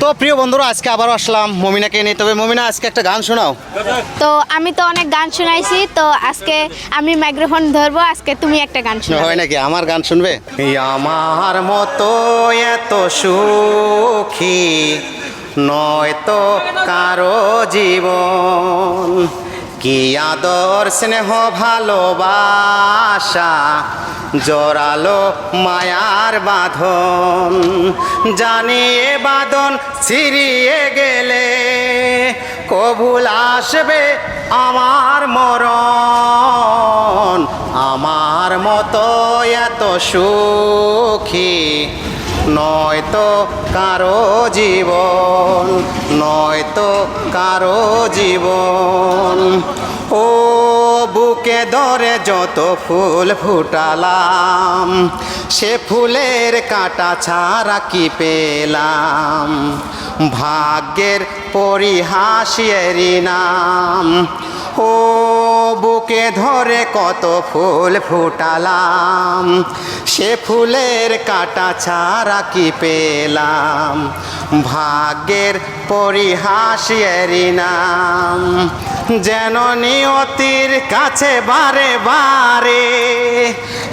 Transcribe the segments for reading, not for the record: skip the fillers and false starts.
তো প্রিয় বন্ধুরা, আজকে আবারও আসলাম মমিনাকে নিয়ে। তবে মমিনা, আজকে একটা গান শোনাও। তো আমি তো অনেক গান শোনাইছি, তো আজকে আমি মাইক্রোফোন ধরবো, আজকে তুমি একটা গান শোনাও। হয় নাকি? আমার গান শুনবে? আমার মতো এত সুখী নয় তো কারো জীবন, কি আদর স্নেহ ভালোবাসা জোরালো মায়ার বাঁধন। জানিয়ে বাঁধন ছিঁড়িয়ে গেলে কবুল আসবে আমার মরণ। আমার মতো এত সুখী নয়তো কারো জীবন, নয়তো কারো জীবন। ও বুকে ধরে যত ফুল ফুটালাম, সে ফুলের কাঁটা ছাড়া কি পেলাম? ভাগ্যের পরিহাসেরই নাম। ও বুকে ধরে কত ফুল ফুটালাম, সে ফুলের কাঁটা ছাড়া কি পেলাম? ভাগ্যের পরিহাসেরই নাম। যেন নিয়তির কাছে বারে বারে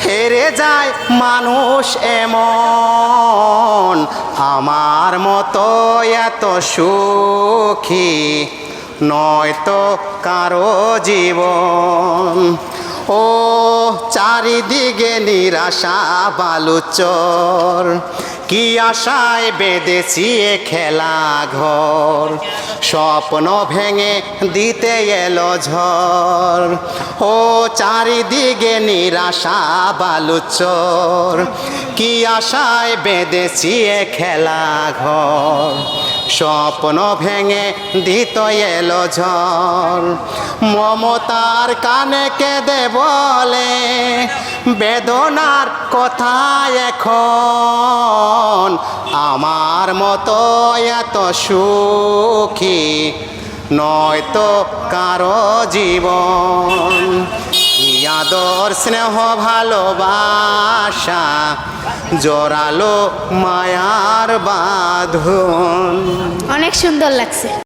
হেরে যায় মানুষ এমন। আমার মতো এত সুখী নয়তো কারো জীবন। ও চারিদিকে নিরাশা বালুচর, কি আশায় বেঁধেছি এ খেলা ঘর। স্বপ্ন ভেঙে দিতে এলো ঝড়। ও চারিদিকে নিরাশা বালুচর, কি আশায় বেঁধেছি এ খেলা ঘর। স্বপ্ন ভেঙে দিত এলো ঝড়। মমতার কানে কেঁদে বলে বেদনার কথা এখন। আমার মতো এত সুখী নয়তো কারো জীবন, কি আদর স্নেহ ভালোবাসা জোরালো মায়ার বাঁধন। অনেক সুন্দর লাগছে।